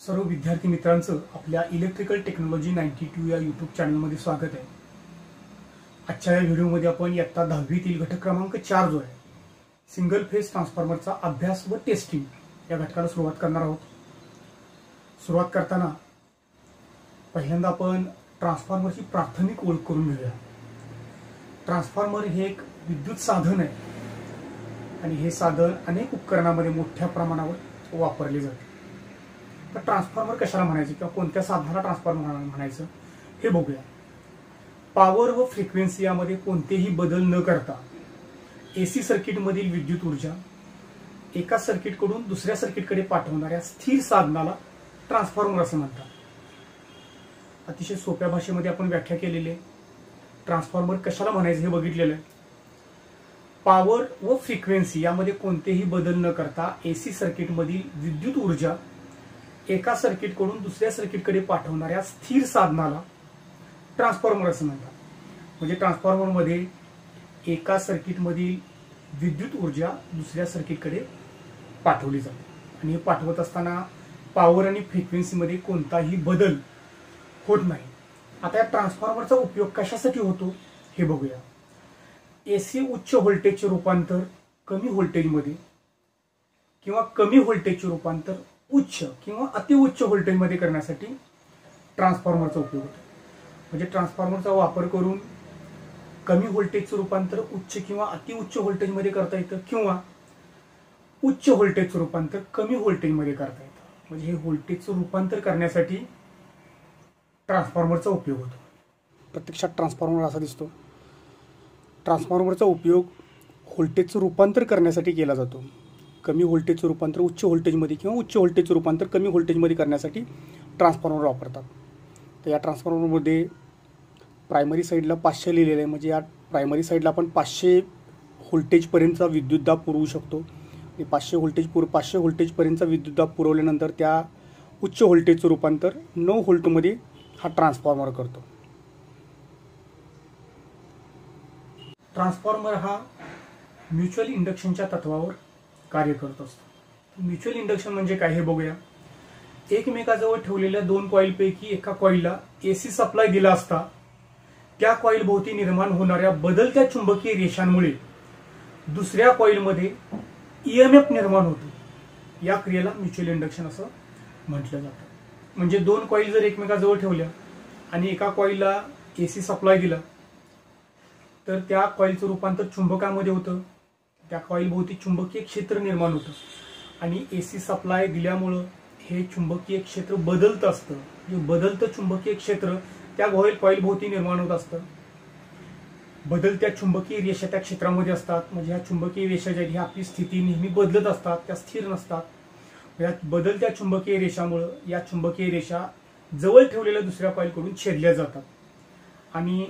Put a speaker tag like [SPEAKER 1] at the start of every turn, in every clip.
[SPEAKER 1] सर्व विद्यार्थी मित्रांचं आपल्या इलेक्ट्रिकल टेक्नॉलॉजी 92 या यूट्यूब चॅनलमध्ये स्वागत आहे। आजच्या या व्हिडिओमध्ये आपण इयत्ता 10वीतील घटक क्रमांक 4 जो आहे सिंगल फेज ट्रान्सफॉर्मरचा अभ्यास व टेस्टिंग या घटकाला सुरुवात करणार आहोत। सुरुवात करताना पहिल्यांदा आपण ट्रान्सफॉर्मरची प्राथमिक ओळख करून घेऊया। ट्रान्सफॉर्मर हे एक विद्युत साधन आहे आणि हे साधन अनेक उपकरणांमध्ये मोठ्या प्रमाणावर वापरले जाते। तर ट्रान्सफॉर्मर कशाला म्हणायचं किंवा कोणत्या साधनाला ट्रान्सफॉर्मर म्हणायचं हे बघूया। पॉवर व फ्रिक्वेन्सी यामध्ये कोणतेही बदल न करता एसी सर्किटमधील विद्युत ऊर्जा एका सर्किटकडून दुसऱ्या सर्किटकडे पाठवणाऱ्या स्थिर साधनाला ट्रान्सफॉर्मर असं म्हणतात। अतिशय सोप्या भाषेमध्ये आपण व्याख्या केलेली आहे। ट्रान्सफॉर्मर कशाला म्हणायचं हे बघितलेलं आहे। पॉवर व फ्रिक्वेन्सी यामध्ये कोणतेही बदल न करता एसी सर्किटमधील विद्युत ऊर्जा एका सर्किटकडून दुसऱ्या सर्किटकडे पाठवणाऱ्या स्थिर साधनाला ट्रान्सफॉर्मर असं म्हणतात। म्हणजे ट्रान्सफॉर्मरमध्ये एका सर्किटमधील विद्युत ऊर्जा दुसऱ्या सर्किटकडे पाठवली जाते आणि हे पाठवत असताना पॉवर आणि फ्रिक्वेन्सीमध्ये कोणताही बदल होत नाही। आता या ट्रान्सफॉर्मरचा उपयोग कशासाठी होतो हे बघूया। एसी उच्च व्होल्टेजचे रूपांतर कमी व्होल्टेजमध्ये किंवा कमी व्होल्टेजचे रूपांतर उच्च किंवा अतिउच्च व्होल्टेजमध्ये करण्यासाठी ट्रान्सफॉर्मरचा उपयोग होतो। म्हणजे ट्रान्सफॉर्मरचा वापर करून कमी व्होल्टेजचं रूपांतर उच्च किंवा अतिउच्च व्होल्टेजमध्ये करता येतं किंवा उच्च व्होल्टेजचं रूपांतर कमी व्होल्टेजमध्ये करता येतं। म्हणजे हे व्होल्टेजचं रूपांतर करण्यासाठी ट्रान्सफॉर्मरचा उपयोग होतो। प्रत्यक्षात ट्रान्सफॉर्मर असा दिसतो। ट्रान्सफॉर्मरचा उपयोग व्होल्टेजचं रूपांतर करण्यासाठी केला जातो। कमी व्होल्टेजचं रूपांतर उच्च व्होल्टेजमध्ये किंवा उच्च व्होल्टेजचं रूपांतर कमी व्होल्टेजमध्ये करण्यासाठी ट्रान्सफॉर्मर वापरतात। तर या ट्रान्सफॉर्मरमध्ये प्रायमरी साईडला 500 लिहिलेलं आहे। म्हणजे या प्रायमरी साईडला आपण 500 व्होल्टेजपर्यंतचा विद्युतदाब पुरवू शकतो आणि 500 व्होल्टेजपर्यंतचा विद्युतदाब पुरवल्यानंतर त्या उच्च व्होल्टेजचं रूपांतर 9 व्होल्टमध्ये हा ट्रान्सफॉर्मर करतो। ट्रान्सफॉर्मर हा म्युच्युअल इंडक्शनच्या तत्वावर कार्य करत असतो। म्युच्युअल इंडक्शन म्हणजे काय हे बघूया। एकमेकाजवळ ठेवलेल्या दोन कॉइलपैकी एका कॉइलला एसी सप्लाय दिला असता त्या कॉइल भोवती निर्माण होणाऱ्या बदलत्या चुंबकीय रेषांमुळे दुसऱ्या कॉइलमध्ये ईएमएफ निर्माण होतो। या क्रियेला म्युच्युअल इंडक्शन असं म्हटलं जातं। म्हणजे दोन कॉइल जर एकमेकाजवळ ठेवल्या आणि एका कॉइलला एसी सप्लाय दिला तर त्या कॉइलचं रूपांतर चुंबकामध्ये होतं। त्या कॉइल भोवती चुंबकीय क्षेत्र निर्माण होतं आणि एसी सप्लाय दिल्यामुळं हे चुंबकीय क्षेत्र बदलत असतं। हे बदलतं चुंबकीय क्षेत्र त्या कॉइल भोवती निर्माण होत असतं। बदलत्या चुंबकीय रेषा त्या क्षेत्रामध्ये असतात। म्हणजे ह्या चुंबकीय रेषा ज्या ह्या आपली स्थिती नेहमी बदलत असतात, त्या स्थिर नसतात। या बदलत्या चुंबकीय रेषामुळे या चुंबकीय रेषा जवळ ठेवलेल्या दुसऱ्या कॉइलकडून छेदल्या जातात आणि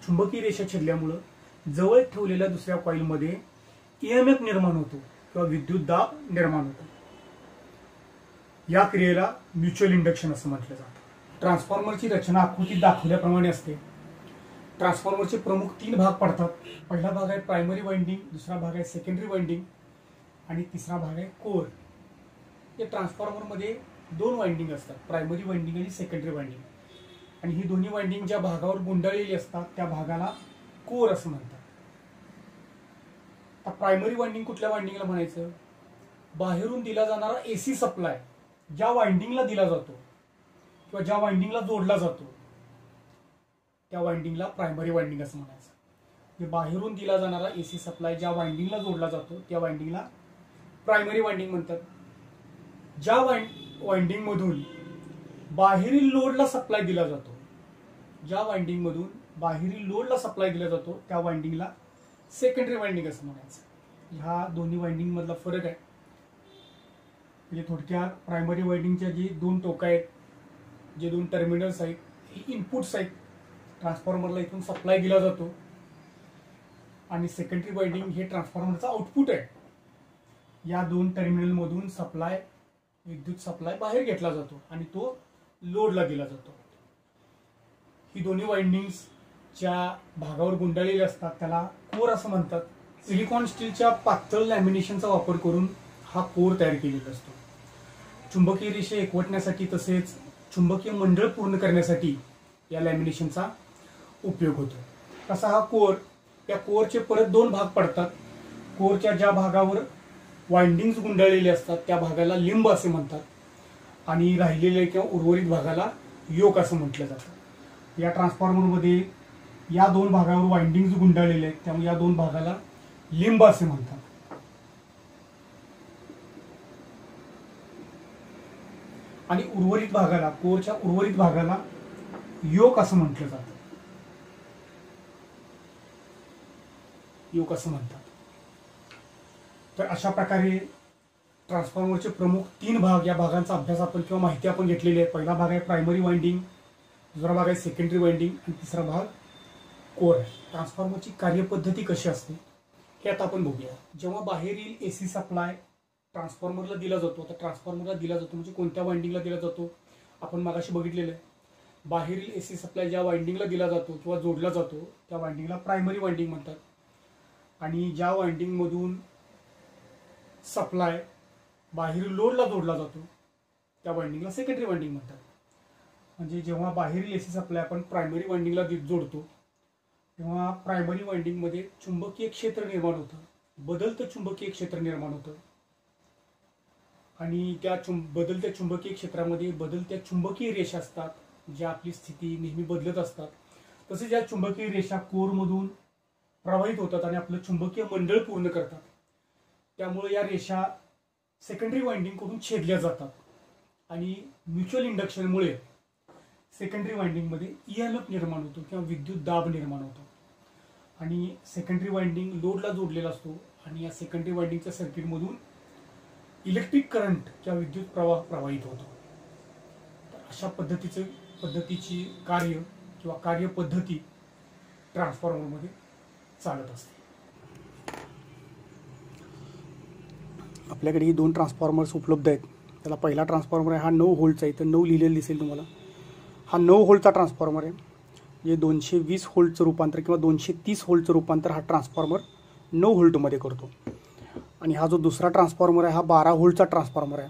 [SPEAKER 1] चुंबकीय रेषा छेदल्यामुळे जवळ ठेवलेल्या दुसऱ्या कॉइलमध्ये ईएमएफ निर्माण होतो किंवा विद्युत दाब निर्माण होतो। या क्रियेला म्युच्युअल इंडक्शन असं म्हटलं जातं। ट्रान्सफॉर्मरची रचना आकृतीत दाखवल्याप्रमाणे असते। ट्रान्सफॉर्मरचे प्रमुख 3 भाग पडतात। पहिला भाग आहे प्रायमरी वाइंडिंग, दुसरा भाग आहे सेकंडरी वाइंडिंग आणि तिसरा भाग आहे कोर। या ट्रान्सफॉर्मरमध्ये 2 वाइंडिंग असतात, प्रायमरी वाइंडिंग आणि सेकंडरी वाइंडिंग। आणि ही दोन्ही वाइंडिंग ज्या भागावर गुंडाळलेली असतात त्या भागाला कोर असं म्हणतात। प्रायमरी वाइंडिंग कुठल्या वाइंडिंगला म्हणायचं? बाहेरून दिला जाणारा एसी सप्लाय ज्या वाइंडिंगला दिला जातो किंवा ज्या वाइंडिंगला जोडला जातो त्या वाइंडिंगला प्रायमरी वाइंडिंग असं म्हणायचं। म्हणजे बाहेरून दिला जाणारा एसी सप्लाय ज्या वाइंडिंगला जोडला जातो त्या वाइंडिंगला प्रायमरी वाइंडिंग म्हणतात। ज्या वाइंडिंगमधून बाहेरील लोडला सप्लाय दिला जातो, ज्या वाइंडिंगमधून बाहेरील लोडला सप्लाय दिला जातो त्या वाइंडिंगला सेकंडरी वाइंडिंग असं म्हणायचं। ह्या दोन्ही वाइंडिंग मधला फरक आहे। म्हणजे थोडक्यात प्रायमरी वाइंडिंगच्या जी 2 टोकं आहेत, जे 2 टर्मिनल्स आहेत, ही इनपुट्स आहेत। ट्रान्सफॉर्मरला इथून सप्लाय दिला जातो आणि सेकंडरी वाइंडिंग हे ट्रान्सफॉर्मरचा आउटपुट आहे। या 2 टर्मिनलमधून विद्युत सप्लाय बाहेर घेतला जातो आणि तो लोडला दिला जातो। ही दोन्ही वाइंडिंग्स ज्या भागावर गुंडाळलेले असतात त्याला कोर असं म्हणतात। सिलिकॉन स्टीलच्या पातळ लॅमिनेशनचा वापर करून हा कोर तयार केलेला असतो। चुंबकीय रेषे एकवटण्यासाठी तसेच चुंबकीय मंडळ पूर्ण करण्यासाठी या लॅमिनेशनचा उपयोग होतो. तसा हा कोर, या कोरचे परत दोन भाग पडतात. कोरच्या ज्या भागावर वाइंडिंग्स गुंडाळलेले असतात त्या भागाला लिंब असे म्हणतात आणि राहिलेल्या किंवा उर्वरित भागाला योक असं म्हटलं जातं. या ट्रान्सफॉर्मरमध्ये या दोन भागावर वाइंडिंग्स गुंडाळलेले आहेत, त्यामुळे या दोन भागाला लिंब असे म्हणतात. आणि उर्वरित भागाला, कोरच्या उर्वरित भागाला योक असं म्हटलं जातं, योक असं म्हणतात. तर अशा प्रकारे ट्रान्सफॉर्मरचे प्रमुख 3 भाग, या भागांचा अभ्यास आपण किंवा माहिती आपण घेतलेली आहे. पहिला भाग आहे प्रायमरी वाइंडिंग, दुसरा भाग आहे सेकंडरी वाइंडिंग आणि तिसरा भाग कोर आहे. ट्रान्सफॉर्मरची कार्यपद्धती कशी असते हे आता आपण बघूया. जेव्हा बाहेरील एसी सप्लाय ट्रान्सफॉर्मरला दिला जातो, तर ट्रान्सफॉर्मरला दिला जातो म्हणजे कोणत्या वाइंडिंगला दिला जातो आपण मागाशी बघितलेलं आहे. बाहेरील एसी सप्लाय ज्या वाइंडिंगला दिला जातो किंवा जोडला जातो त्या वाइंडिंगला प्रायमरी वाइंडिंग म्हणतात आणि ज्या वाइंडिंगमधून सप्लाय बाहेरील लोडला जोडला जातो त्या वाइंडिंगला सेकंडरी वाइंडिंग म्हणतात. म्हणजे जेव्हा बाहेरील एसी सप्लाय आपण प्रायमरी वाइंडिंगला जोडतो तेव्हा प्रायमरी वाइंडिंगमध्ये चुंबकीय क्षेत्र निर्माण होतं, बदलतं चुंबकीय क्षेत्र निर्माण होतं आणि त्या बदलत्या चुंबकीय क्षेत्रामध्ये बदलत्या चुंबकीय रेषा असतात ज्या आपली स्थिती नेहमी बदलत असतात. तसेच या चुंबकीय रेषा कोरमधून प्रवाहित होतात आणि आपलं चुंबकीय मंडळ पूर्ण करतात. त्यामुळे या रेषा सेकंडरी वाइंडिंगकडून छेदल्या जातात आणि म्युच्युअल इंडक्शनमुळे सेकंडरी वाइंडिंगमध्ये EMF निर्माण होतो किंवा विद्युत दाब निर्माण होतो आणि सेकंडरी वाइंडिंग लोडला जोडलेला असतो आणि या सेकंडरी वाइंडिंगच्या सर्किटमधून इलेक्ट्रिक करंट किंवा विद्युत प्रवाह प्रवाहित होतो. तर अशा पद्धतीची कार्य किंवा कार्यपद्धती ट्रान्सफॉर्मरमध्ये चालत असते. आपल्याकडे ही 2 ट्रान्सफॉर्मर्स उपलब्ध आहेत. त्याला पहिला ट्रान्सफॉर्मर आहे हा 9 व्होल्टचा आहे, इथं 9 लिहिलेलं दिसेल तुम्हाला. हा 9 व्होल्टचा ट्रान्सफॉर्मर आहे. जे 220 व्होल्टचं रूपांतर किंवा 230 व्होल्टचं रूपांतर हा ट्रान्सफॉर्मर 9 व्होल्टमध्ये करतो. आणि हा जो दुसरा ट्रान्सफॉर्मर आहे हा 12 व्होल्टचा ट्रान्सफॉर्मर आहे.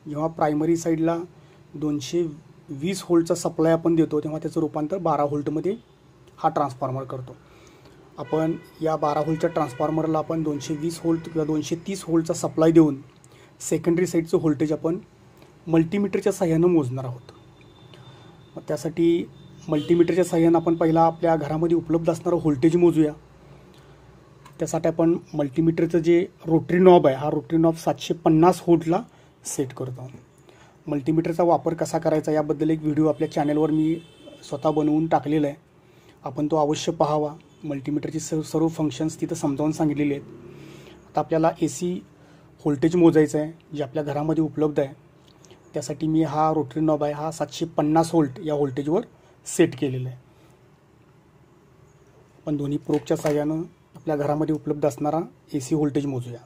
[SPEAKER 1] जेव्हा प्रायमरी साईडला 220 व्होल्टचा सप्लाय आपण देतो तेव्हा त्याचं रूपांतर 12 व्होल्टमध्ये हा ट्रान्सफॉर्मर करतो. आपण या 12 व्होल्टच्या ट्रान्सफॉर्मरला आपण 220 व्होल्ट किंवा 230 व्होल्टचा सप्लाय देऊन सेकंडरी साईडचं व्होल्टेज आपण मल्टीमीटरच्या साह्यानं मोजणार आहोत. मग त्यासाठी मल्टीमीटरच्या साह्यानं आपण पहिला आपल्या घरामध्ये उपलब्ध असणारं व्होल्टेज मोजूया. त्यासाठी आपण मल्टीमीटरचं जे रोटरी नॉब आहे हा रोटरी नॉब 750 व्होल्टला सेट करतो. मल्टीमीटरचा वापर कसा करायचा याबद्दल एक व्हिडिओ आपल्या चॅनलवर मी स्वतः बनवून टाकलेला आहे, आपण तो अवश्य पाहावा. मल्टीमीटरची सर्व फंक्शन्स तिथं समजावून सांगितलेले आहेत. आता आपल्याला AC व्होल्टेज मोजायचं आहे जे आपल्या घरामध्ये उपलब्ध आहे. त्यासाठी मी हा रोटरी नॉब आहे हा 750 व्होल्ट या व्होल्टेजवर सेट केलेला आहे. आपण दोन्ही प्रोबच्या साहाय्यानं आपल्या घरामध्ये उपलब्ध असणारा AC व्होल्टेज मोजूया.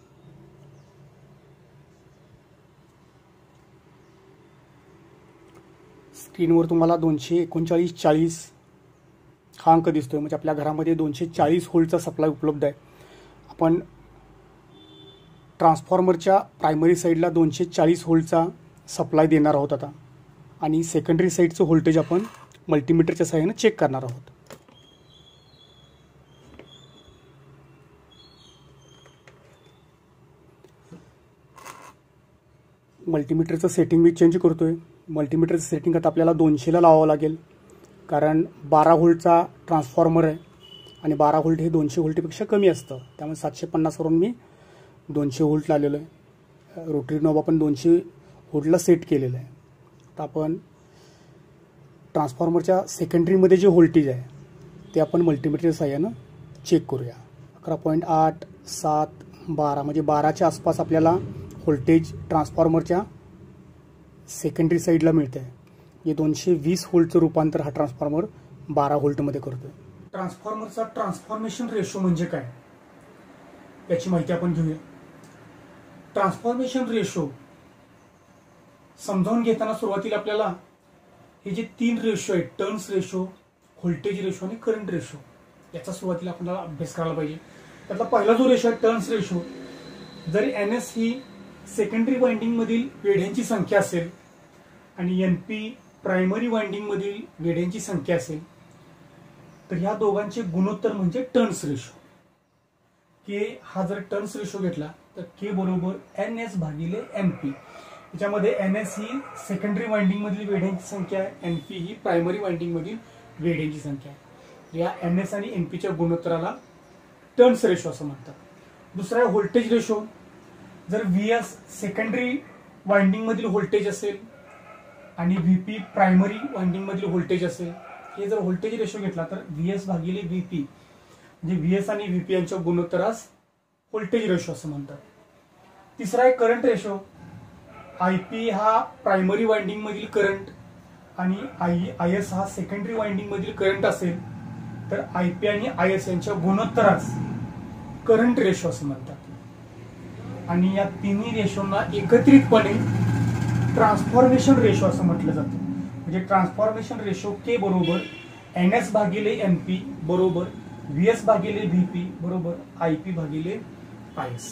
[SPEAKER 1] स्क्रीनवर तुम्हाला 239.40 हा अंक दिसतोय, म्हणजे आपल्या घरामध्ये 240 व्होल्टचा सप्लाय उपलब्ध आहे. आपण ट्रान्सफॉर्मरच्या प्रायमरी साईडला 240 व्होल्टचा सप्लाय देणार आहोत आता आणि सेकंडरी साईडचं व्होल्टेज आपण मल्टीमीटरच्या सहाय्याने चेक करणार आहोत. मल्टीमीटरचं सेटिंग मी चेंज करतोय. मल्टीमीटरचं सेटिंग आता आपल्याला 200ला लावावं लागेल, कारण 12 व्होल्टचा ट्रान्सफॉर्मर आहे आणि 12 व्होल्ट हे 200 व्होल्टपेक्षा कमी असतं. त्यामुळे 750 वरून मी 200 व्होल्ट लावलेलं आहे. रोटरी नॉब आपण 200 व्होल्टला सेट केलेलं आहे. आता आपण ट्रान्सफॉर्मरच्या सेकंडरीमध्ये जे व्होल्टेज आहे ते आपण मल्टीमीटरच्या साहाय्यानं चेक करूया. 11.8, 7, 12 म्हणजे 12च्या आसपास आपल्याला व्होल्टेज ट्रान्सफॉर्मरच्या सेकंडरी साईडला मिळते आहे. हे 220 व्होल्टचं रूपांतर हा ट्रान्सफॉर्मर 12 व्होल्टमध्ये करतोय. ट्रान्सफॉर्मरचा ट्रान्सफॉर्मेशन रेशो म्हणजे काय याची माहिती आपण घेऊया. ट्रान्सफॉर्मेशन रेशो समजावून घेताना सुरुवातीला आपल्याला हे जे 3 रेशो आहेत, टर्न्स रेशो, व्होल्टेज रेशो आणि करंट रेशो, याचा सुरुवातीला आपल्याला अभ्यास करायला पाहिजे. त्यातला पहिला जो रेशो आहे टर्न्स रेशो, जरी NS ही सेकंडरी वाइंडिंग मधील वेढ्यांची संख्या असेल आणि NP प्रायमरी वाइंडिंग मधील वेढ्यांची संख्या असेल तर ह्या दोघांचे गुणोत्तर म्हणजे टर्न्स रेशो. के हा जर टर्न्स रेशो घेतला तर के बरोबर NS भागिले NP. याच्यामध्ये NS ही सेकंडरी वाइंडिंग मधील वेढ्यांची संख्या आहे, NP ही प्रायमरी वाइंडिंग मधील वेढ्यांची संख्या आहे. या NS आणि NPच्या गुणोत्तराला टर्न्स रेशो असं म्हणतात. दुसरा आहे व्होल्टेज रेशो. जर VS सेकंडरी वाइंडिंग मधील व्होल्टेज असेल आणि VP प्रायमरी वाइंडिंग मधील व्होल्टेज असेल, हे जर व्होल्टेज रेशो घेतला तर VS भागिले VP म्हणजे VS आणि VP यांच्या गुणोत्तरास व्होल्टेज रेशो असं म्हणतात. तिसरा आहे करंट रेशो. IP हा प्रायमरी वाइंडिंग मधील करंट आणि IS हा सेकंडरी वाइंडिंग मधील करंट असेल तर IP आणि IS यांच्या गुणोत्तरास करंट रेशो असं म्हणतात. आणि या तिन्ही रेशोना एकत्रितपणे ट्रान्सफॉर्मेशन रेशो असं म्हटलं जातं. म्हणजे ट्रान्सफॉर्मेशन रेशो के बरोबर NS भागिले NP बरोबर VS भागिले VP बरोबर IP भागिले IS.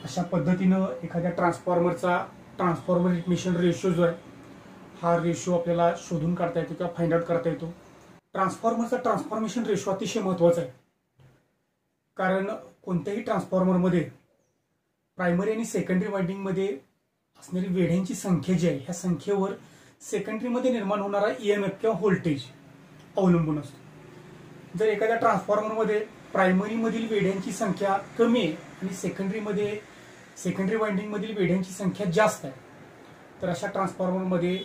[SPEAKER 1] अशा पद्धतीनं एखाद्या ट्रान्सफॉर्मरचा ट्रान्सफॉर्मेशन रेशो जो आहे हा रेशो आपल्याला शोधून काढता येतो किंवा फाइंड आउट करता येतो. ट्रान्सफॉर्मरचा ट्रान्सफॉर्मेशन रेशो अतिशय महत्वाचा आहे, कारण कोणत्याही ट्रान्सफॉर्मरमध्ये प्रायमरी आणि सेकंडरी वाइंडिंग मध्ये असणारी वेढ्यांची संख्या जी आहे ह्या संख्येवर सेकंडरी मध्ये निर्माण होणारा EMF किंवा व्होल्टेज अवलंबून असतो. जर एखाद्या ट्रान्सफॉर्मरमध्ये प्रायमरी मधील वेढ्यांची संख्या कमी आहे आणि सेकंडरी वाइंडिंग मधील वेढ्यांची संख्या जास्त आहे तर अशा ट्रान्सफॉर्मरमध्ये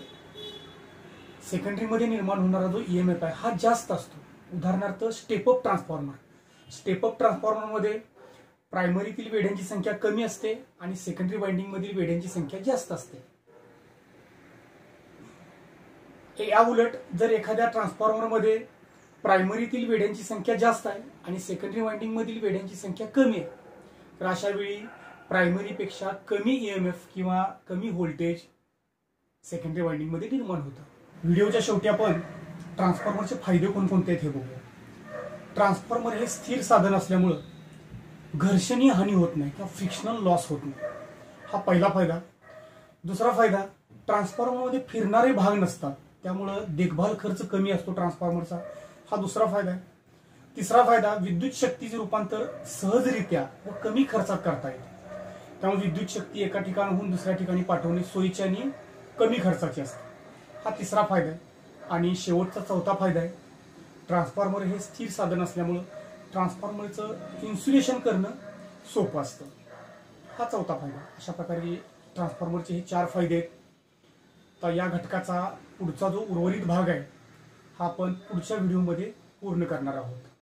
[SPEAKER 1] सेकंडरी मध्ये निर्माण होणारा जो EMF आहे हा जास्त असतो. उदाहरणार्थ स्टेपअप ट्रान्सफॉर्मर. स्टेपअप ट्रान्सफॉर्मरमध्ये प्रायमरीतील वेढ्यांची संख्या कमी असते आणि सेकंडरी वाइंडिंग मधील वेढ्यांची संख्या जास्त असते. या उलट जर एखाद्या ट्रान्सफॉर्मरमध्ये प्रायमरीतील वेढ्यांची संख्या जास्त आहे आणि सेकंडरी वाइंडिंग मधील वेढ्यांची संख्या कमी आहे तर अशा वेळी प्रायमरीपेक्षा कमी EMF किंवा कमी व्होल्टेज सेकंडरी वाइंडिंग मध्ये निर्माण होतं. व्हिडिओच्या शेवटी आपण ट्रान्सफॉर्मरचे फायदे कोणकोणते आहेत हे बघूया. ट्रान्सफॉर्मर हे स्थिर साधन असल्यामुळं घर्षणीय हानी होत नाही किंवा फ्रिक्शनल लॉस होत नाही, हा पहिला फायदा. दुसरा फायदा, ट्रान्सफॉर्मरमध्ये फिरणारे भाग नसतात त्यामुळं देखभाल खर्च कमी असतो ट्रान्सफॉर्मरचा, हा दुसरा फायदा आहे. तिसरा फायदा, विद्युत शक्तीचे रूपांतर सहजरित्या व कमी खर्चात करता येते. त्यामुळे विद्युत शक्ती एका ठिकाणाहून दुसऱ्या ठिकाणी पाठवणे सोयीची आणि कमी खर्चाची असते, हा तिसरा फायदा आहे. आणि शेवटचा चौथा फायदा आहे, ट्रान्सफॉर्मर हे स्थिर साधन असल्यामुळं ट्रान्सफॉर्मरचं इन्सुलेशन करणं सोपं असतं, हा चौथा फायदा. अशा प्रकारे ट्रान्सफॉर्मरचे हे 4 फायदे आहेत. तर या घटकाचा पुढचा जो उर्वरित भाग आहे हा आपण पुढच्या व्हिडिओमध्ये पूर्ण करणार आहोत.